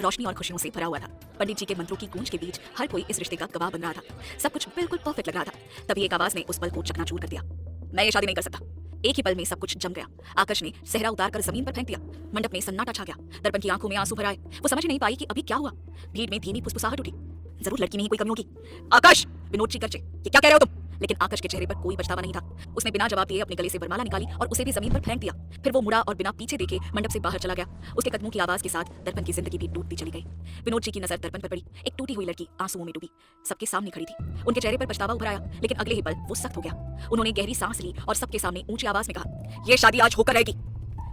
रोशनी और खुशियों से भरा हुआ था। पंडित जी के मंत्रों की गूंज के बीच हर कोई इस रिश्ते का गवाह बन रहा था। सब कुछ बिल्कुल परफेक्ट लग रहा था। तभी एक आवाज ने उस पल को चकनाचूर कर दिया। मैं ये शादी नहीं कर सकता। एक ही पल में सब कुछ जम गया। आकाश ने सेहरा उतार कर जमीन पर फेंक दिया। मंडप में सन्नाटा छा गया। दर्पण की आंखों में आंसू भर आए। वो समझ नहीं पाई कि अभी क्या हुआ। भीड़ में धीमी फुसफुसाहट उठी। जरूर लड़की में ही कोई कमी होगी। आकाश! विनोद जी करचे, ये क्या कह रहे हो तुम? लेकिन आकाश के चेहरे पर कोई पछतावा नहीं था। उसने बिना जवाब दिए अपने गले से वरमाला निकाली और उसे भी जमीन पर फेंक दिया। फिर वो मुड़ा और बिना पीछे देखे मंडप से बाहर चला गया। उसके कदमों की आवाज के साथ दर्पण की जिंदगी भी टूटती चली गई। विनोद जी की नजर दर्पण पर पड़ी। एक टूटी हुई लड़की आंसुओं में डूबी सबके सामने खड़ी थी। उनके चेहरे पर पछतावा उभर आया, लेकिन अगले ही पल वो सख्त हो गया। उन्होंने गहरी सांस ली और सबके सामने ऊंची आवाज में कहा, ये शादी आज होकर रहेगी।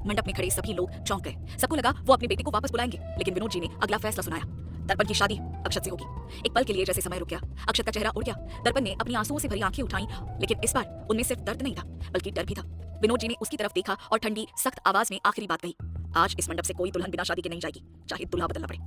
मंडप में खड़े सभी लोग चौंक गए। सबको लगा वो अपने बेटे को वापस बुलाएंगे, लेकिन विनोद जी ने अगला फैसला सुनाया। दर्पण की शादी अक्षत से होगी। एक पल के लिए जैसे समय रुक गया। अक्षत का चेहरा उड़ गया। दर्पण ने अपनी आंसुओं से भरी आंखें उठाई, लेकिन इस बार उनमें सिर्फ दर्द नहीं था, बल्कि डर भी था। विनोद जी ने उसकी तरफ देखा और ठंडी सख्त आवाज में आखिरी बात कही, आज इस मंडप से कोई दुल्हन बिना शादी के नहीं जाएगी, चाहे दूल्हा बदलना पड़े।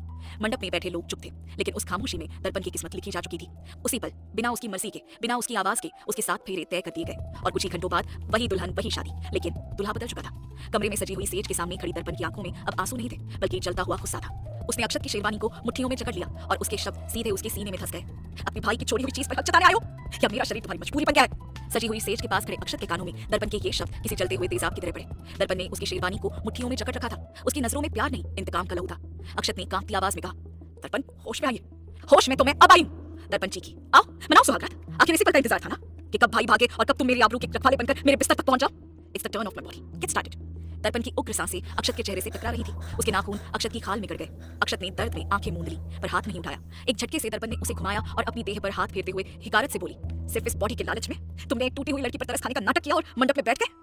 मंडप में बैठे लोग चुप थे, लेकिन उस खामोशी में दर्पण की किस्मत लिखी जा चुकी थी। उसी पल बिना उसकी मर्जी के, बिना उसकी आवाज के उसके साथ फेरे तय कर दिए गए और कुछ ही घंटों बाद वही दुल्हन वही शादी, लेकिन दूल्हा बदल चुका था। कमरे में सजी हुई सेज के सामने खड़ी दर्पण की आंखों में अब आंसू नहीं थे, बल्कि जलता हुआ गुस्सा था। उसने अक्षत की शेरवानी को मुट्ठियों में जकड़ लिया और उसके शब्द सीधे उसके सीने में धंस गए। अपने भाई की छोड़ी हुई चीज पर हक जताने आए हो? क्या मेरा शरीर तुम्हारी मजबूरी बन गया है? सजी हुई सेज के पास खड़े अक्षत के कानों में दर्पण के ये शब्द किसी जलते हुए तेजाब की तरह पड़े। दर्पण ने उसकी शेरवानी को मुट्ठियों में जकड़ रखा था। उसकी नजरों में प्यार नहीं, इंतकाम का लहू था। अक्षत ने कांपती आवाज में कहा, दर्पन होश में आइए। होश में तो मैं अब आई हूं। दर्पन चीखी, आओ मनाओ सुहागरात। आखिर इसी पल का इंतजार था ना, कि कब भाई भागे और कब तुम मेरी आबरू के रखवाले बनकर मेरे बिस्तर तक पहुंच जाओ। It's the turn off my body, get started. दर्पण की उग्र सांसें अक्षत के चेहरे से टकरा रही थी। उसके नाखून अक्षत की खाल में गड़ गए। अक्षत ने दर्द में आंखें मूंद ली, पर हाथ नहीं उठाया। एक झटके से दर्पण ने उसे घुमाया और अपनी देह पर हाथ फेरते हुए हिकारत से बोली, सिर्फ इस बॉडी के लालच में तुमने एक टूटी हुई लड़की पर तरस खाने का नाटक किया और मंडप में बैठ गए?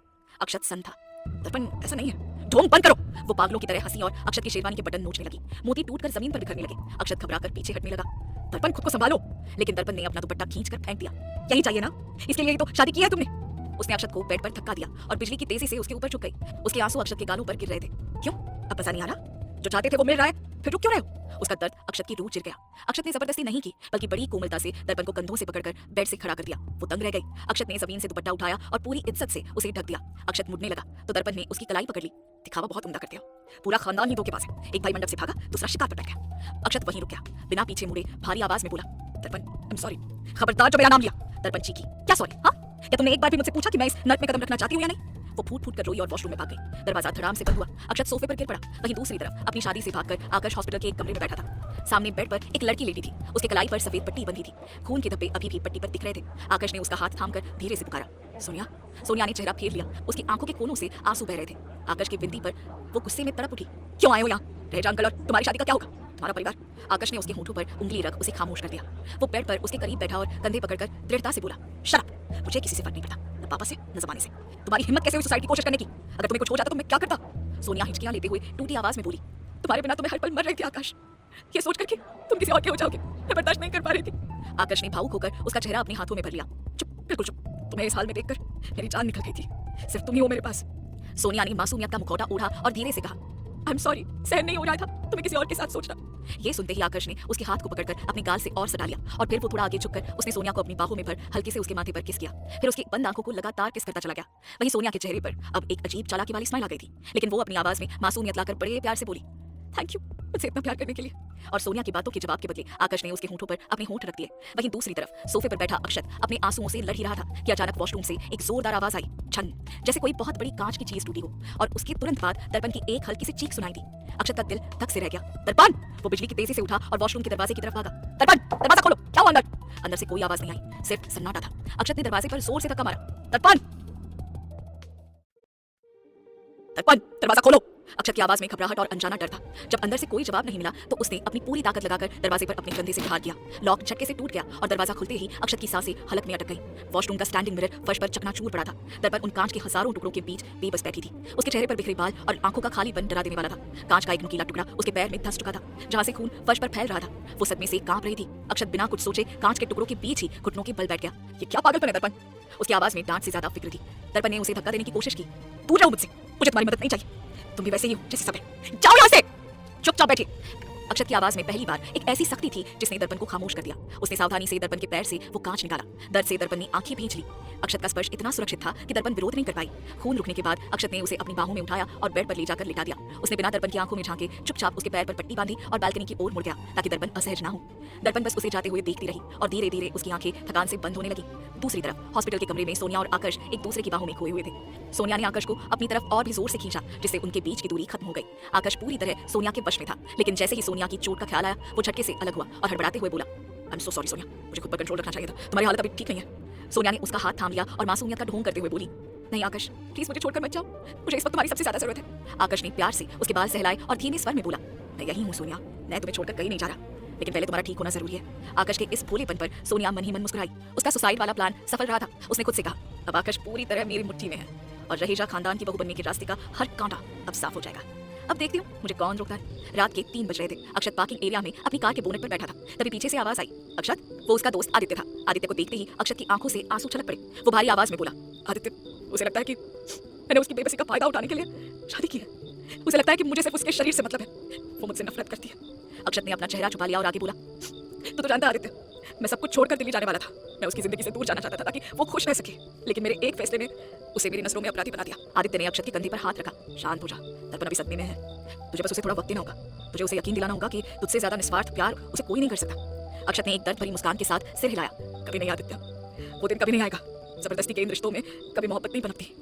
अक्षत सन था। दर्पण ऐसा नहीं है, ढोंग बंद करो। वो पागलों की तरह हंसी और अक्षत की शेरवानी के बटन नोचने लगी। मोती टूटकर जमीन पर बिखरने लगे। अक्षत घबराकर पीछे हटने लगा। दर्पण खुद को संभालो। लेकिन दर्पण ने अपना दुपट्टा खींचकर फेंक दिया। यही चाहिए ना, इसके लिए तो शादी की है तुमने। उसने अक्षत को बेड पर धक्का दिया और बिजली की तेजी से उसके ऊपर झुक गई। उसके आंसू अक्षत के गालों पर गिर रहे थे। क्यों? अब मजा नहीं आ रहा? जो चाहते थे वो मिल रहा है, फिर रुक क्यों रहे हो? उसका दर्द अक्षत की रूह चिर गया। अक्षत ने जबरदस्ती नहीं की, बल्कि बड़ी कोमलता से दर्पण को कंधों से पकड़कर बेड से खड़ा कर दिया। वो दंग रह गई। अक्षत ने जमीन से दुपट्टा उठाया और पूरी इज्जत से उसे ढक दिया। अक्षत मुड़ने लगा तो दर्पण ने उसकी कलाई पकड़ ली। दिखावा बहुत उम्दा करते हो। पूरा खानदान ही दो के पास है। एक भाई मंडप से भागा, दूसरा शिकार पर बैठ गया। अक्षत वहीं रुक गया। बिना पीछे मुड़े भारी आवाज में बोला, दर्पण आई एम सॉरी। खबरदार जो मेरा नाम लिया। दर्पण चीखी, क्या सॉरी? हाँ, क्या तुमने एक बार भी मुझसे पूछा कि मैं इस नर्क में कदम रखना चाहती हूँ या नहीं? वो फूट फूट कर रोई और वॉशरूम में भाग गई। दरवाजा धड़ाम से बंद हुआ। अक्षत सोफे पर गिर पड़ा। वहीं दूसरी तरफ अपनी शादी से भागकर आकाश हॉस्पिटल के एक कमरे में बैठा था। सामने बेड पर एक लड़की लेटी थी। उसके कलाई पर सफेद पट्टी बंधी थी। खून के धब्बे अभी भी पट्टी पर दिख रहे थे। आकाश ने उसका हाथ थामकर धीरे से पुकारा, सोनिया। सोनिया ने चेहरा फेर लिया। उसकी आंखों के कोनों से आंसू बह रहे थे। आकाश की विनती पर वो गुस्से में तड़प उठी, क्यों आए हो यहाँ? रह जा अंकल, और तुम्हारी शादी का क्या होगा? तुम्हारा परिवार? आकाश ने उसके होंठों पर उंगली रख उसे खामोश कर दिया। वो बेड पर उसके करीब बैठा और कंधे पकड़कर दृढ़ता से बोला, शट अप। मुझे किसी से फर्क नहीं पड़ता, न पापा से न जमाने से। तुम्हारी हिम्मत कैसे हुई सुसाइड की कोशिश करने की? अगर तुम्हें कुछ हो जाता तो मैं क्या करता? सोनिया हिचकियां लेते हुए टूटी आवाज में बोली, तुम्हारे बिना तो मैं हर पल मर रही थी आकाश। ये सोच करके तुम किसी और के हो जाओगे, मैं बर्दाश्त नहीं कर पा रही थी। आकाश ने भावुक होकर उसका चेहरा अपने हाथों में भर लिया। चुप, बिल्कुल चुप। तुम्हें इस हाल में देखकर मेरी जान निकल गई थी। सिर्फ तुम ही हो मेरे पास। सोनिया ने मासूमियत का मुखौटा ओढ़ा और धीरे से कहा, आई एम सॉरी, सहन नहीं हो रहा था तुम्हें किसी और के साथ सोचना। ये सुनते ही आकाश ने उसके हाथ को पकड़कर अपने गाल से और सटा लिया और फिर वो थोड़ा आगे झुककर उसने सोनिया को अपनी बाहों में भर हल्के से उसके माथे पर किस किया। फिर उसकी बंद आंखों को लगातार किस करता चला गया। वहीं सोनिया के चेहरे पर अब एक अजीब चालाकी वाली स्माइल आ गई थी, लेकिन वो अपनी आवाज में मासूमियत लाकर बड़े प्यार से बोली, थैंक यू मुझसे इतना प्यार करने के लिए। और सोनिया की बातों के जवाब के बदले आकाश ने उसके होंठों पर अपने होंठ रख दिए। वहीं दूसरी तरफ सोफे पर बैठा अक्षत अपने आंसुओं से लड़ ही रहा था कि अचानक वॉशरूम से एक जोरदार आवाज आई, छन, जैसे कोई बहुत बड़ी कांच की चीज टूटी हो। और उसके तुरंत बाद दर्पण की एक हल्की सी चीख सुनाई दी। अक्षत का दिल धक से रह गया। दर्पण! वो बिजली की तेजी से उठा और वॉशरूम के दरवाजे की तरफ भागा। दर्पण, दरवाजा खोलो, क्या हुआ अंदर? अंदर से कोई आवाज नहीं आई, सिर्फ सन्नाटा था। अक्षत ने दरवाजे पर जोर से धक्का मारा। दर्पण! दर्पण, दरवाजा खोलो। अक्षत की आवाज में घबराहट और अनजाना डर था। जब अंदर से कोई जवाब नहीं मिला तो उसने अपनी पूरी ताकत लगाकर दरवाजे पर अपने कंधे से प्रहार किया। लॉक झटके से टूट गया और दरवाजा खुलते ही अक्षत की सांसें हलक में अटक गई। वॉशरूम का स्टैंडिंग मिरर फर्श पर चकनाचूर पड़ा था। दर्पण उन कांच के हजारों टुकड़ों के बीच बेबस बैठी थी। उसके चेहरे पर बिखरे बाल और आंखों का खालीपन डरा देने वाला था। कांच का एक नुकीला टुकड़ा उसके पैर में धंस चुका था, जहां से खून फर्श पर फैल रहा था। वो सदमे से कांप रही थी। अक्षत बिना कुछ सोचे कांच के टुकड़ों के बीच ही घुटनों के बल बैठ गया। ये क्या पागलपन है दर्पण? उसकी आवाज में डांट से ज्यादा फिक्र थी। दर्पण ने उसे धक्का देने की कोशिश की। दूर जाओ मुझसे, मुझे तुम्हारी मदद नहीं चाहिए। तुम भी वैसे ही हो जैसे सब है। जाओ यहाँ से, चुपचाप बैठिए। अक्षत की आवाज में पहली बार एक ऐसी सख्ती थी जिसने दर्पण को खामोश कर दिया। उसने सावधानी से दर्पण के पैर से वो कांच निकाला। दर्द से दर्पण ने आंखें भींच ली। अक्षत का स्पर्श इतना सुरक्षित था कि दर्पण विरोध नहीं कर पाई। खून रुकने के बाद अक्षत ने उसे अपनी बाहों में उठाया और बेड पर ले जाकर लिटा दिया। उसने बिना दर्पण की आंखों में झांके चुपचाप उसके पैर पर पट्टी बांधी और बालकनी की ओर मुड़ गया ताकि दर्पण असहज ना हो। दर्पण बस उसे जाते हुए देखती रही और धीरे धीरे उसकी आंखें थकान से बंद होने लगी। दूसरी तरफ हॉस्पिटल के कमरे में सोनिया और आकाश एक दूसरे की बाहों में खोए हुए थे। सोनिया ने आकाश को अपनी तरफ और भी जोर से खींचा जिससे उनके बीच की दूरी खत्म हो गई। आकाश पूरी तरह सोनिया के वश में था, लेकिन जैसे ही सोनिया की चोट का ख्याल आया वो झटके से अलग हुआ और हड़बड़ाते हुए बोला, I am so sorry Sonia, मुझे खुद पर कंट्रोल रखना चाहिए था, तुम्हारी हालत अभी ठीक नहीं है। सोनिया ने उसका हाथ थाम लिया और मासूमियत का ढोंग करते हुए बोली, नहीं आकाश प्लीज मुझे छोड़कर मत जाओ, मुझे इस वक्त तुम्हारी सबसे ज्यादा जरूरत है। आकाश ने प्यार से उसके बाल सहलाए और धीमे स्वर में बोला, मैं यही हूँ सोनिया, मैं तुम्हें छोड़कर कहीं नहीं जा रहा, लेकिन पहले तुम्हारा ठीक होना जरूरी है। आकाश के इस भोलेपन पर सोनिया मन ही मन मुस्कुराई। उसका सुसाइड वाला प्लान सफल रहा था। उसने खुद से कहा, अब आकाश पूरी तरह मेरी मुट्ठी में है और रहेजा खानदान की बहू बनने के रास्ते का हर कांटा अब साफ हो जाएगा। अब देखती हूँ मुझे कौन रोकता है। रात के 3 बज रहे थे। अक्षत पार्किंग एरिया में अपनी कार के बोनेट पर बैठा था। तभी पीछे से आवाज आई, अक्षत। वो उसका दोस्त आदित्य था। आदित्य को देखते ही अक्षत की आंखों से आंसू छलक पड़े। वो भारी आवाज में बोला, आदित्य, उसे लगता है कि मैंने उसकी बेबसी का फायदा उठाने के लिए शादी की है। उसे लगता है कि मुझे सिर्फ उसके शरीर से मतलब है। वो मुझसे नफरत करती है। अक्षत ने अपना चेहरा छुपा लिया और आगे बोला, तो जानता आदित्य, मैं सब कुछ छोड़कर दिल्ली जाने वाला था। मैं उसकी जिंदगी से दूर जाना चाहता था ताकि वो खुश रह सके, लेकिन मेरे एक फैसले ने उसे मेरी नजरों में अपराधी बना दिया। आदित्य ने अक्षत के कंधे पर हाथ रखा। शांत हो जा, दर्पण अभी सदमे में है। तुझे बस उसे थोड़ा वक्त देना होगा। तुझे उसे यकीन दिलाना होगा कि तुझसे ज्यादा निस्वार्थ प्यार उसे कोई नहीं कर सकता। अक्षत ने एक दर्द भरी मुस्कान के साथ सिर हिलाया। कभी नहीं आदित्य, वो दिन कभी नहीं आएगा। जबरदस्ती के इन रिश्तों में कभी मोहब्बत नहीं पनपती।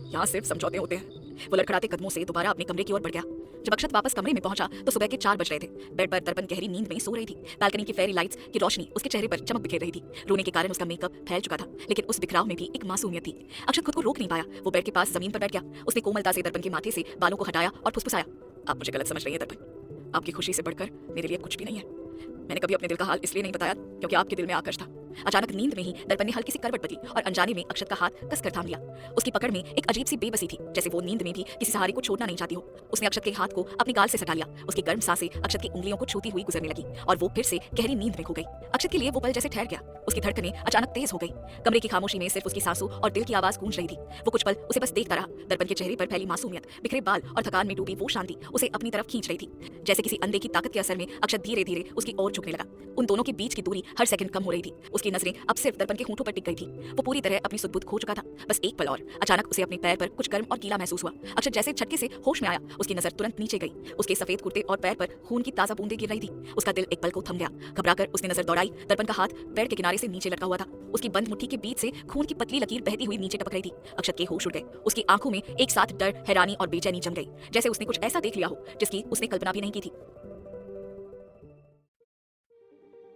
यहाँ सिर्फ समझौते होते हैं। वो लड़खड़ाते कदमों से दोबारा अपने कमरे की ओर बढ़ गया। जब अक्षत वापस कमरे में पहुंचा तो सुबह के 4 बज रहे थे। बेड पर दर्पण गहरी नींद में सो रही थी। बालकनी की फेरी लाइट्स की रोशनी उसके चेहरे पर चमक बिखेर रही थी। रोने के कारण उसका मेकअप फैल चुका था, लेकिन उस बिखराव में भी एक मासूमियत थी। अक्षत खुद को रोक नहीं पाया। वो बेड के पास जमीन पर बैठ गया। उसने कोमलता से दर्पण के माथे से बालों को हटाया और फुसफुसाया, आप मुझे गलत समझ रही हैं दर्पण, आपकी खुशी से बढ़कर मेरे लिए कुछ भी नहीं है। मैंने कभी अपने दिल का हाल इसलिए नहीं बताया क्योंकि आपके दिल में आकाश था। अचानक नींद में ही दर्पण ने हल्की सी करवट बदली और अनजाने में अक्षत का हाथ कसकर थाम लिया। उसकी पकड़ में एक अजीब सी बेबसी थी, जैसे वो नींद में भी किसी सहारे को छोड़ना नहीं चाहती हो। उसने अक्षत के हाथ को अपनी गाल से सटा लिया। उसकी गर्म सांसें अक्षत की उंगलियों को छूती हुई गुजरने लगी और वो फिर से गहरी नींद में खो गई। अक्षत के लिए वो पल जैसे ठहर गया। उसकी धड़कनें अचानक तेज हो गई। कमरे की खामोशी में सिर्फ उसकी सांसों और दिल की आवाज गूंज रही थी। वो कुछ पल उसे बस देखता रहा। दर्पण के चेहरे पर फैली मासूमियत, बिखरे बाल और थकान में डूबी वो शांति उसे अपनी तरफ खींच रही थी। जैसे किसी अंधे की ताकत के असर में अक्षत धीरे धीरे उसकी ओर झुकने लगा। उन दोनों के बीच की दूरी हर सेकंड कम हो रही थी। उसकी नजरें अब सिर्फ दर्पण के होंठों पर टिक गई थी। वो पूरी तरह अपनी सुध-बुध खो चुका था। बस एक पल और। अचानक उसे अपने पैर पर कुछ गर्म और गीला महसूस हुआ। अक्षत जैसे झटके से होश में आया। उसकी नजर तुरंत नीचे गई। उसके सफेद कुर्ते और पैर पर खून की ताजा बूंदें गिर रही थी। उसका दिल एक पल को थम गया। घबराकर उसने नजर दौड़ाई। दर्पण का हाथ पैर के किनारे से नीचे लटका हुआ था। उसकी बंद मुट्ठी के बीच से खून की पतली लकीर बहती हुई नीचे टपक रही थी। अक्षत के होश उड़ गए। उसकी आंखों में एक साथ डर, हैरानी और बेचैनी जम गई, जैसे उसने कुछ ऐसा देख लिया हो जिसकी उसने कल्पना भी नहीं की थी।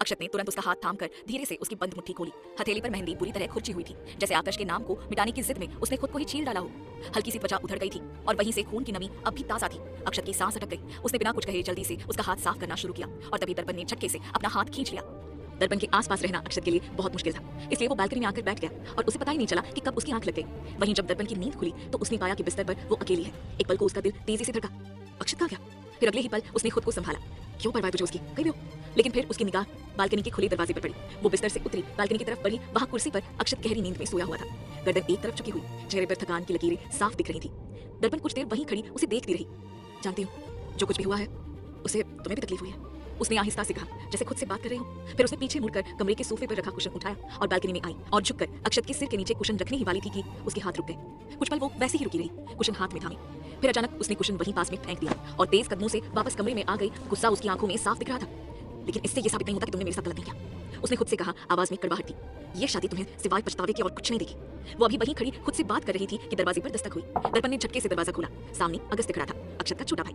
अक्षत ने तुरंत उसका हाथ थामकर धीरे से उसकी बंद मुट्ठी खोली। हथेली पर मेहंदी बुरी तरह खुरची हुई थी, जैसे आकाश के नाम को मिटाने की जिद में उसने खुद को ही छील डाला हो। हल्की सी त्वचा उधड़ गई थी और वहीं से खून की नमी अब भी ताजा थी। अक्षत की सांस अटक गई। उसने बिना कुछ कहे जल्दी से उसका हाथ साफ करना शुरू किया और तभी दर्पण ने झटके से अपना हाथ खींच लिया। दर्पण के आसपास रहना अक्षत के लिए बहुत मुश्किल था, इसलिए वो बालकनी में आकर बैठ गया और उसे पता ही नहीं चला कि कब उसकी आंख लग गई। वहीं जब दर्पण की नींद खुली तो उसने पाया कि बिस्तर पर वो अकेली है। एक पल को उसका दिल तेजी से धड़का। अक्षत कहाँ गया? फिर अगले ही पल उसने खुद को संभाला। क्यों परवाह तुझे उसकी, कहीं भी हो। लेकिन फिर उसकी निगाह बालकनी के खुले दरवाजे पर पड़ी। वो बिस्तर से उतरी, बालकनी की तरफ बढ़ी। वहां कुर्सी पर अक्षत गहरी नींद में सोया हुआ था। गर्दन एक तरफ झुकी हुई, चेहरे पर थकान की लकीरें साफ दिख रही थी। दर्पण कुछ देर वहीं खड़ी उसे देखती रही। जानती हूँ जो कुछ भी हुआ है उसे तुम्हें भी तकलीफ हुई है, उसने आहिस्ता से कहा, जैसे खुद से बात कर रही हो। फिर उसने पीछे मुड़कर कमरे के सोफे पर रखा कुशन उठाया और बालकनी में आई और झुककर अक्षत के सिर के नीचे कुशन रखने ही वाली थी कि उसके हाथ रुक गए। कुछ पल वो वैसे ही रुकी रही, कुशन हाथ में थामे। फिर अचानक उसने कुशन वहीं पास में फेंक दिया और तेज कदमों से वापस कमरे में आ गई। गुस्सा उसकी आंखों में साफ दिख रहा था। लेकिन इससे ये साबित नहीं होता कि तुमने मेरे साथ गलत नहीं किया, उसने खुद से कहा, आवाज में कड़वाहट थी। ये शादी तुम्हें सिवाय पछतावे के और कुछ नहीं देगी। वो अभी वहीं खड़ी खुद से बात कर रही थी कि दरवाजे पर दस्तक हुई। दर्पण ने झटके से दरवाजा खोला। सामने अगस्त खड़ा था, अक्षत का छोटा भाई।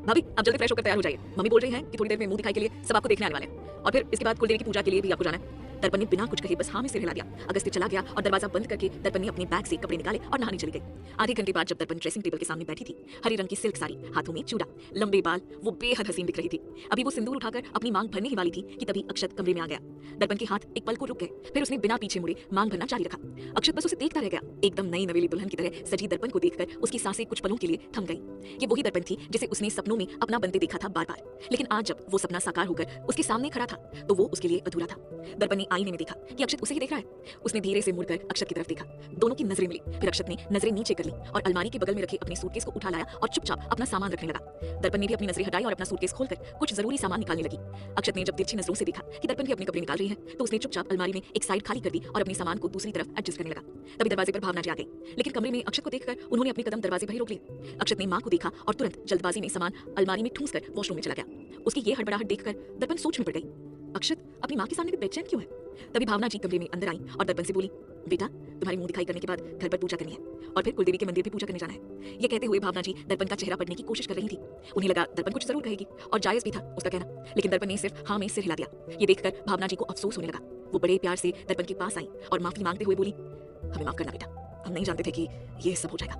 भाभी आप जल्दी फ्रेश होकर तैयार हो जाइए, मम्मी बोल रही हैं कि थोड़ी देर में मुंह दिखाई के लिए सब आपको देखने आने वाले हैं और फिर इसके बाद कुलदेवी की पूजा के लिए भी आपको जाना है। दर्पण ने बिना कुछ कहे बस हाँ में सिर हिला दिया। अगस्त चला गया और दरवाजा बंद करके दर्पण ने अपने बैग से कपड़े निकाले और नहाने चली गई। आधे घंटे बाद जब दर्पण ड्रेसिंग टेबल के सामने बैठी थी, हरी रंग की सिल्क साड़ी, हाथों में चूड़ा, लंबे बाल, वो बेहद हसीन दिख रही थी। अभी वो सिंदूर उठाकर अपनी मांग भरने ही वाली थी कि तभी अक्षत कमरे में आ गया। दर्पण के हाथ एक पल को रुक गए, फिर उसने बिना पीछे मुड़े मांग भरना जारी रखा। अक्षत बस उसे देखता रह गया। एकदम नई नवेली दुल्हन की तरह सजी दर्पण को देखकर उसकी सांसें कुछ पलों के लिए थम गई। ये वही दर्पण थी जिसे उसने सपनों में अपना बनते देखा था बार बार, लेकिन आज जब वो सपना साकार होकर उसके सामने खड़ा था तो वो उसके लिए अधूरा था। दर्पण ने आईने में देखा कि अक्षत उसे ही देख रहा है। उसने धीरे से मुड़कर अक्षत की तरफ देखा। दोनों की नजरें मिली। फिर अक्षत ने नजरें नीचे कर ली और अलमारी के बगल में रखे अपने सूटकेस को उठा लाया और चुपचाप अपना सामान रखने लगा। दर्पण ने भी अपनी नजरें हटाई और अपना सूटकेस खोलकर कुछ जरूरी सामान निकालने लगी। अक्षत ने जब तिरछी नजरों से देखा कि दर्पण भी अपने कपड़े निकाल रही है तो उसने चुपचाप अलमारी में एक साइड खाली कर दी और अपने सामान को दूसरी तरफ एडजस्ट करने लगा। तभी दरवाजे पर भावना जी आ गई, लेकिन कमरे में अक्षत को देखकर उन्होंने अपने कदम दरवाजे पर ही रोक लिए। अक्षत ने मां को देखा और तुरंत जल्दबाजी में सामान अलमारी में ठूंसकर वॉशरूम में चला गया। उसकी ये हड़बड़ाहट देखकर दर्पण सोच में पड़ गई, अक्षत अपनी मां के सामने बेचैन क्यों है। तभी भावना जी कमरे में अंदर आई और दर्पण से बोली, बेटा तुम्हारी मुंह दिखाई करने के बाद घर पर पूजा करनी है और फिर कुलदेवी के मंदिर भी पूजा करने जाना है। ये कहते हुए भावना जी दर्पण का चेहरा पढ़ने की कोशिश कर रही थी। उन्हें लगा दर्पण कुछ जरूर कहेगी और जायज भी था उसका कहना, लेकिन दर्पण ने सिर्फ हाँ में सिर हिला दिया। ये देखकर भावना जी को अफसोस होने लगा। वो बड़े प्यार से दर्पण के पास आई और माफी मांगते हुए बोली, हमें माफ करना बेटा, हम नहीं जानते थे कि ये सब हो जाएगा।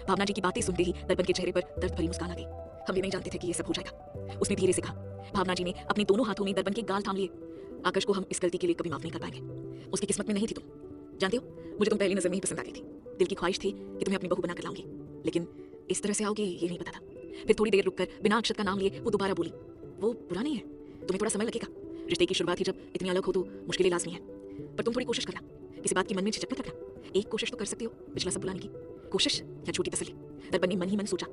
भावना जी की बातें सुनते ही दर्पण के चेहरे पर दर्द भरी मुस्कान आ गई। हम भी नहीं जानते थे कि ये सब हो जाएगा, उसने धीरे से कहा। भावना जी ने अपने दोनों हाथों में दर्पण के गाल थाम लिए। आकाश को हम इस गलती के लिए कभी माफ नहीं कर पाएंगे। उसकी किस्मत में नहीं थी तुम, जानते हो मुझे तुम पहली नजर में ही पसंद आ गई थी। दिल की ख्वाहिश थी कि तुम्हें अपनी बहू बनाकर लाऊंगी, लेकिन इस तरह से आओगे ये नहीं पता था। फिर थोड़ी देर रुककर बिना अक्षत का नाम लिए वो दोबारा बोली, वो बुरा नहीं है, तुम्हें थोड़ा समय लगेगा। रिश्ते की शुरुआत ही जब इतनी अलग हो तो मुश्किलें लाजमी है, पर तुम थोड़ी कोशिश करना, किसी बात की मन में झिझक मत रखना। एक कोशिश तो कर सकती हो पिछला सब भुलाने की, कोशिश या छोटी तसल्ली। दर्पण ने मन ही मन सोचा,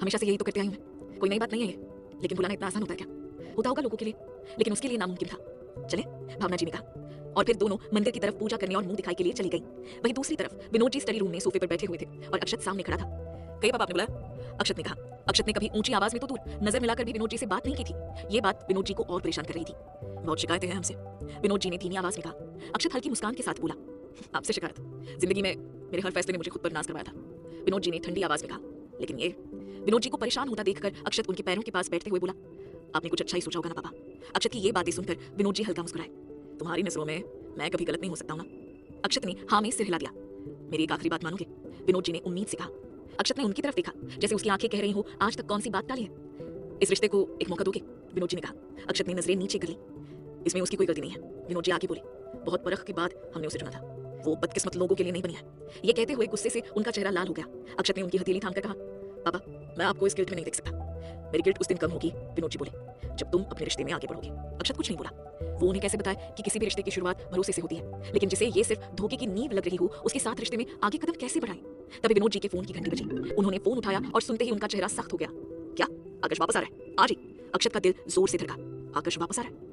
हमेशा से यही तो करते आई हूं, कोई नई बात नहीं है ये, लेकिन भुलाना इतना आसान होता है क्या? होता होगा लोगों के लिए, लेकिन उसके लिए नामुमकिन था। चले, भावना जी ने कहा और फिर दोनों मंदिर की तरफ पूजा करने और मुंह दिखाई के लिए चली गई। वहीं दूसरी तरफ विनोद जी स्टडी रूम में सोफे पर बैठे हुए थे और अक्षत सामने खड़ा था। कई पापा आपने बुलाया? अक्षत ने कहा। अक्षत ने कभी ऊंची आवाज में तो दूर, नजर मिलाकर भी विनोद जी से बात नहीं की थी। ये बात विनोद जी को और परेशान कर रही थी। बहुत शिकायतें हैं हमसे, विनोद जी ने धीमी आवाज में कहा। अक्षत हल्की मुस्कान के साथ बोला, आपसे शिकायत? जिंदगी में मेरे हर फैसले ने मुझे खुद पर नाज करवाया था, विनोद जी ने ठंडी आवाज में कहा। लेकिन ये, विनोद जी को परेशान होता देखकर अक्षत उनके पैरों के पास बैठते हुए बोला, आपने कुछ अच्छा ही सोचा होगा ना पापा। अक्षत की ये बातें सुनकर विनोद जी हल्का मुस्कुराए। तुम्हारी नजरों में मैं कभी गलत नहीं हो सकता हूं ना? अक्षत ने हाँ में सिर हिला दिया। मेरी एक आखिरी बात मानोगे? विनोद जी ने उम्मीद से कहा। अक्षत ने उनकी तरफ देखा जैसे उसकी आंखें कह रही हो, आज तक कौन सी बात टाली है? इस रिश्ते को एक मौका दोगे? विनोद जी ने कहा। अक्षत ने नजरें नीचे कर ली। इसमें उसकी कोई गलती नहीं है, विनोद जी आगे बोले। बहुत परख के बाद हमने उसे चुना था, वो बदकिस्मत लोगों के लिए नहीं बनी है। ये कहते हुए गुस्से से उनका चेहरा लाल हो गया। अक्षत ने उनकी हथेली थामकर कहा, पापा मैं आपको इस गिल्ट में नहीं देख सकता। मेरी गिल्ट उस दिन कम होगी, विनोद जी बोले, जब तुम अपने रिश्ते में आगे बढ़ोगे। अक्षत कुछ नहीं बोला। वो उन्हें कैसे बताए कि किसी भी रिश्ते की शुरुआत भरोसे से होती है, लेकिन जिसे ये सिर्फ धोखे की नींव लग रही हो उसके साथ रिश्ते में आगे कदम कैसे बढ़ाएं? तभी विनोद जी के फोन की घंटी बजी। उन्होंने फोन उठाया और सुनते ही उनका चेहरा सख्त हो गया। क्या आकाश वापस आ रहा है? आज ही? अक्षत का दिल जोर से धड़का। आकाश वापस आ रहा है?